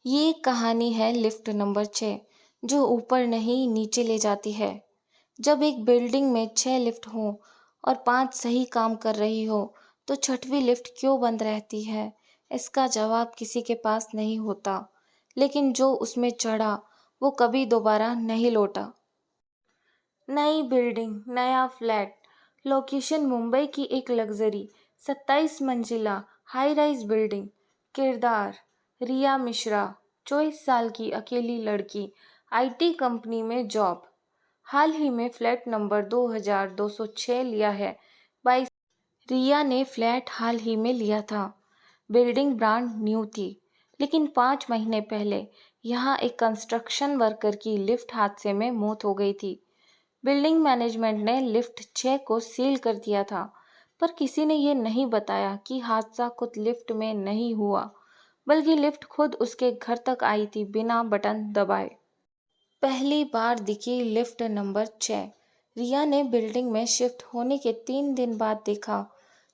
ये कहानी है लिफ्ट नंबर 6 जो ऊपर नहीं नीचे ले जाती है। जब एक बिल्डिंग में 6 लिफ्ट हों और 5 सही काम कर रही हो, तो छठवीं लिफ्ट क्यों बंद रहती है? इसका जवाब किसी के पास नहीं होता, लेकिन जो उसमें चढ़ा, वो कभी दोबारा नहीं लौटा। नई बिल्डिंग, नया फ्लैट। लोकेशन मुंबई की एक लग्जरी 27 मंजिला हाई राइज बिल्डिंग। किरदार रिया मिश्रा, 24 साल की अकेली लड़की, आईटी कंपनी में जॉब। हाल ही में फ्लैट नंबर 2206 लिया है। 22 रिया ने फ्लैट हाल ही में लिया था। बिल्डिंग ब्रांड न्यू थी, लेकिन 5 महीने पहले यहाँ एक कंस्ट्रक्शन वर्कर की लिफ्ट हादसे में मौत हो गई थी। बिल्डिंग मैनेजमेंट ने लिफ्ट 6 को सील कर दिया था, पर किसी ने ये नहीं बताया कि हादसा खुद लिफ्ट में नहीं हुआ, बल्कि लिफ्ट खुद उसके घर तक आई थी बिना बटन दबाए। पहली बार दिखी लिफ्ट नंबर 6। रिया ने बिल्डिंग में शिफ्ट होने के 3 दिन बाद देखा।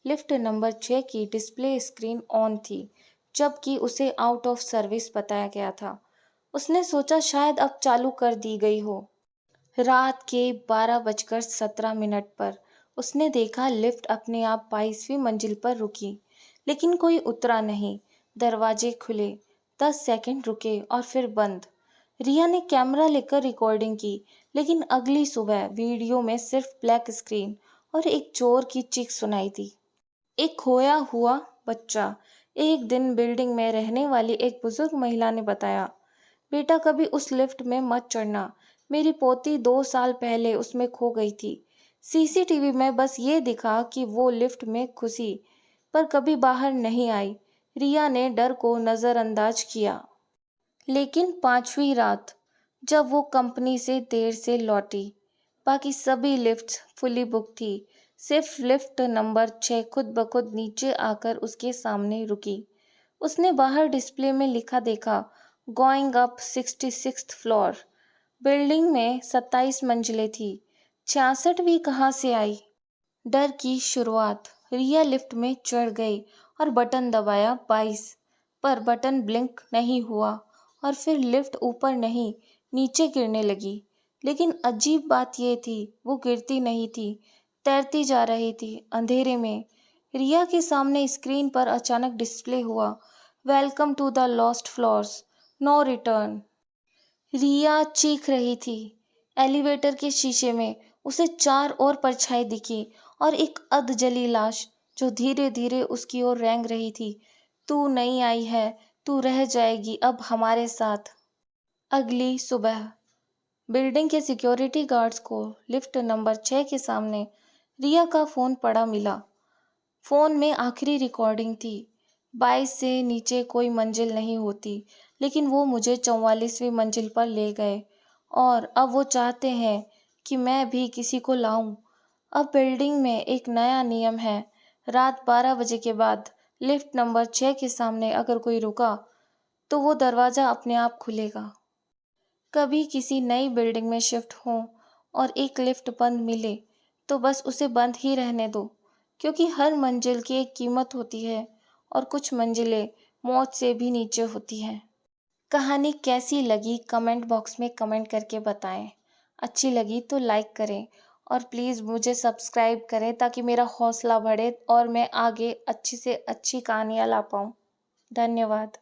लिफ्ट नंबर 6 की डिस्प्ले स्क्रीन ऑन थी, जबकि उसे आउट ऑफ सर्विस बताया गया था। उसने सोचा शायद अब चालू कर दी गई हो। रात के 12:17 पर उसने देखा लिफ्ट अपने आप 22वीं मंजिल पर रुकी, लेकिन कोई उतरा नहीं। दरवाजे खुले, 10 सेकंड रुके और फिर बंद। रिया ने कैमरा लेकर रिकॉर्डिंग की, लेकिन अगली सुबह वीडियो में सिर्फ ब्लैक स्क्रीन और एक चोर की चीख सुनाई दी। एक खोया हुआ बच्चा। एक दिन बिल्डिंग में रहने वाली एक बुजुर्ग महिला ने बताया, बेटा कभी उस लिफ्ट में मत चढ़ना। मेरी पोती 2 साल पहले उसमें खो गई थी। सीसीटीवी में बस ये दिखा कि वो लिफ्ट में घुसी, पर कभी बाहर नहीं आई। रिया ने डर को नजरअंदाज किया। लेकिन 5वीं रात, जब वो कंपनी से देर से लौटी, बाकी सभी लिफ्ट्स फुली बुक थी। सिर्फ लिफ्ट नंबर 6 खुद ब खुद नीचे आकर उसके सामने रुकी। उसने बाहर डिस्प्ले में लिखा देखा, going up 66th floor. Building में 27 मंजिलें थी, 66वीं कहाँ से आई? डर की शुरुआत। रिया लिफ्ट में चढ़ गई और बटन दबाया 22, पर बटन ब्लिंक नहीं हुआ और फिर लिफ्ट ऊपर नहीं नीचे गिरने लगी। लेकिन अजीब बात यह थी, वो गिरती नहीं थी, तैरती जा रही थी अंधेरे में। रिया के सामने स्क्रीन पर अचानक डिस्प्ले हुआ, welcome to the lost floors, no return. Riya चीख रही थी। एलिवेटर के शीशे में उसे 4 और परछाई दिखी और एक अधजली लाश जो धीरे धीरे उसकी ओर रेंग रही थी। तू नहीं आई है, तू रह जाएगी अब हमारे साथ। अगली सुबह बिल्डिंग के सिक्योरिटी गार्ड्स को लिफ्ट नंबर 6 के सामने रिया का फोन पड़ा मिला। फोन में आखिरी रिकॉर्डिंग थी, 22 से नीचे कोई मंजिल नहीं होती, लेकिन वो मुझे 44वीं मंजिल पर ले गए और अब वो चाहते हैं कि मैं भी किसी को लाऊं। अब बिल्डिंग में एक नया नियम है, रात 12 बजे के बाद लिफ्ट नंबर 6 के सामने अगर कोई रुका, तो वो दरवाज़ा अपने आप खुलेगा। कभी किसी नई बिल्डिंग में शिफ्ट हो और एक लिफ्ट बंद मिले, तो बस उसे बंद ही रहने दो, क्योंकि हर मंजिल की एक कीमत होती है और कुछ मंजिलें मौत से भी नीचे होती हैं। कहानी कैसी लगी कमेंट बॉक्स में कमेंट करके बताएं। अच्छी लगी तो लाइक करें और प्लीज़ मुझे सब्सक्राइब करें ताकि मेरा हौसला बढ़े और मैं आगे अच्छी से अच्छी कहानियाँ ला पाऊँ। धन्यवाद।